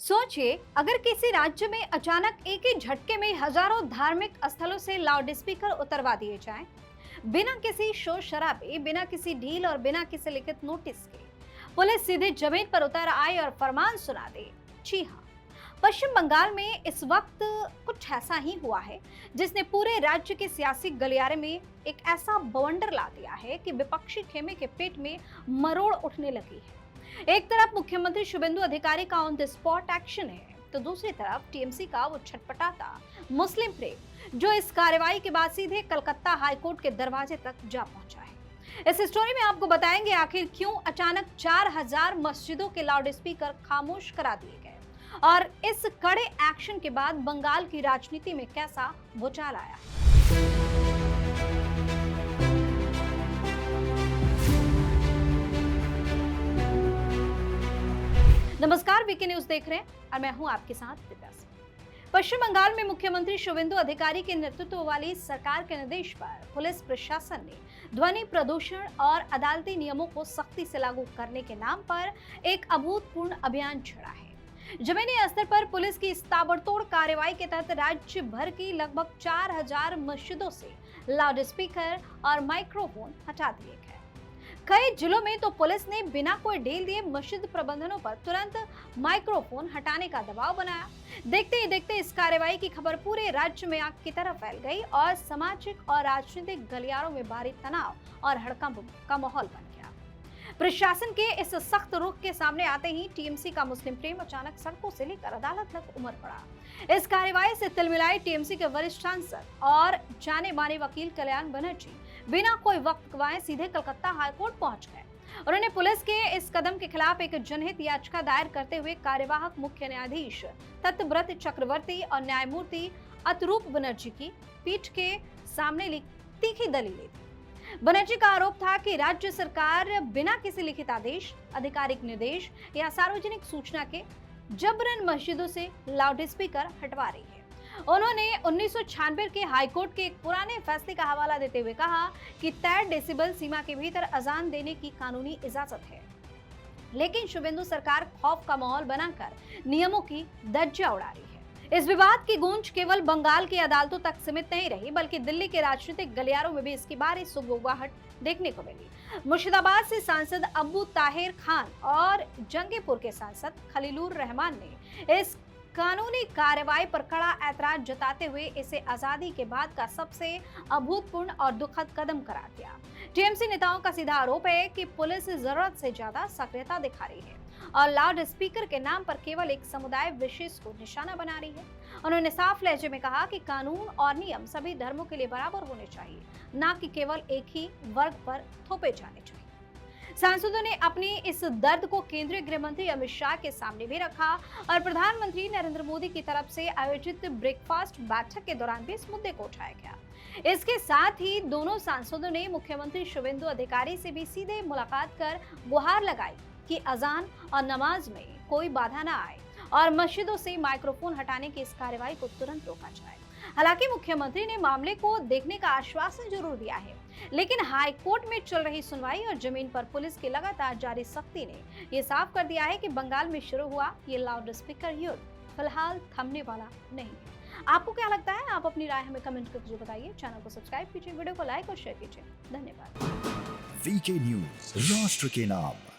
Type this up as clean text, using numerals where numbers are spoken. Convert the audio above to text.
सोचिए, अगर किसी राज्य में अचानक एक ही झटके में हजारों धार्मिक स्थलों से लाउड स्पीकर उतरवा दिए जाएं, बिना किसी शोर शराबे, बिना किसी ढील और बिना किसी लिखित नोटिस के पुलिस सीधे जमीन पर उतर आए और फरमान सुना दे। जी हाँ, पश्चिम बंगाल में इस वक्त कुछ ऐसा ही हुआ है जिसने पूरे राज्य के सियासी गलियारे में एक ऐसा बवंडर ला दिया है कि विपक्षी खेमे के पेट में मरोड़ उठने लगी है। एक तरफ मुख्यमंत्री शुभेंदु अधिकारी का ऑन द स्पॉट एक्शन है, तो दूसरी तरफ टीएमसी का वो छटपटाता मुस्लिम प्रेम जो इस कार्रवाई के बाद सीधे कलकत्ता हाईकोर्ट के दरवाजे तक जा पहुंचा है। इस स्टोरी में आपको बताएंगे आखिर क्यों अचानक 4000 मस्जिदों के लाउड स्पीकर खामोश करा दिए गए और इस कड़े एक्शन के बाद बंगाल की राजनीति में कैसा भूचाल आया। नमस्कार, वीके न्यूज देख रहे हैं और मैं हूं आपके साथ दिव्या सिंह। पश्चिम बंगाल में मुख्यमंत्री शुभेंदु अधिकारी के नेतृत्व वाली सरकार के निर्देश पर पुलिस प्रशासन ने ध्वनि प्रदूषण और अदालती नियमों को सख्ती से लागू करने के नाम पर एक अभूतपूर्व अभियान छेड़ा है। जमीनी स्तर पर पुलिस की इस ताबड़तोड़ कार्रवाई के तहत राज्य भर की लगभग 4000 मस्जिदों से लाउड स्पीकर और माइक्रोफोन हटा दिए गए। कई जिलों में तो पुलिस ने बिना कोई ढील दिए मस्जिद प्रबंधनों पर तुरंत माइक्रोफोन हटाने का दबाव बनाया। देखते ही देखते इस कार्रवाई की खबर पूरे राज्य में आग की तरह फैल गई और सामाजिक और राजनीतिक गलियारों में भारी तनाव और हड़कंप का माहौल बन गया। प्रशासन के इस सख्त रुख के सामने आते ही टीएमसी का मुस्लिम प्रेम अचानक सड़कों से लेकर अदालत तक उमड़ पड़ा। इस कार्रवाई से तिलमिलाए टीएमसी के वरिष्ठ सांसद और जाने माने वकील कल्याण बनर्जी बिना कोई वक्त गवाए सीधे कलकत्ता हाईकोर्ट पहुंच गए। उन्होंने पुलिस के इस कदम के खिलाफ एक जनहित याचिका दायर करते हुए कार्यवाहक मुख्य न्यायाधीश तत्व्रत चक्रवर्ती और न्यायमूर्ति अतरूप बनर्जी की पीठ के सामने तीखी दलीलें दी। बनर्जी का आरोप था कि राज्य सरकार बिना किसी लिखित आदेश, आधिकारिक निर्देश या सार्वजनिक सूचना के जबरन मस्जिदों से लाउड स्पीकर हटवा रही है। उन्होंने 1996 के हाईकोर्ट के एक पुराने फैसले का हवाला देते हुए कहा कि तय डेसिबल सीमा के भीतर अजान देने की कानूनी इजाजत है, लेकिन शुभेंदु सरकार खौफ का माहौल बनाकर नियमों की धज्जियां उड़ा रही है। इस विवाद की गूंज केवल बंगाल की अदालतों तक सीमित नहीं रही, बल्कि दिल्ली के राजनीतिक गलियारों में भी इसकी भारी सुगबुगाहट देखने को मिली। मुर्शिदाबाद से सांसद अबू ताहिर खान और जंगीपुर के सांसद खलीलुर रहमान ने इस कानूनी कार्रवाई पर कड़ा ऐतराज जताते हुए इसे आजादी के बाद का सबसे अभूतपूर्व और दुखद कदम करार दिया। टीएमसी नेताओं का सीधा आरोप है कि पुलिस जरूरत से ज्यादा सक्रियता दिखा रही है और लाउड स्पीकर के नाम पर केवल एक समुदाय विशेष को निशाना बना रही है। उन्होंने साफ लहजे में कहा कि कानून और नियम सभी धर्मों के लिए बराबर होने चाहिए, न कि केवल एक ही वर्ग पर थोपे जाने चाहिए। सांसदों ने अपनी इस दर्द को केंद्रीय गृह मंत्री अमित शाह के सामने भी रखा और प्रधानमंत्री नरेंद्र मोदी की तरफ से आयोजित ब्रेकफास्ट बैठक के दौरान भी इस मुद्दे को उठाया गया। इसके साथ ही दोनों सांसदों ने मुख्यमंत्री शुभेंदु अधिकारी से भी सीधे मुलाकात कर गुहार लगाई कि अजान और नमाज में कोई बाधा न आए और मस्जिदों से माइक्रोफोन हटाने की इस कार्रवाई को तुरंत रोका जाए। हालांकि मुख्यमंत्री ने मामले को देखने का आश्वासन जरूर दिया है, लेकिन हाईकोर्ट में चल रही सुनवाई और जमीन पर पुलिस की लगातार जारी सख्ती ने ये साफ कर दिया है कि बंगाल में शुरू हुआ ये लाउड स्पीकर युद्ध फिलहाल थमने वाला नहीं है। आपको क्या लगता है? आप अपनी राय हमें कमेंट करके बताइए। चैनल को सब्सक्राइब कीजिए, वीडियो को लाइक और शेयर कीजिए। धन्यवाद। वीके न्यूज, राष्ट्र के नाम।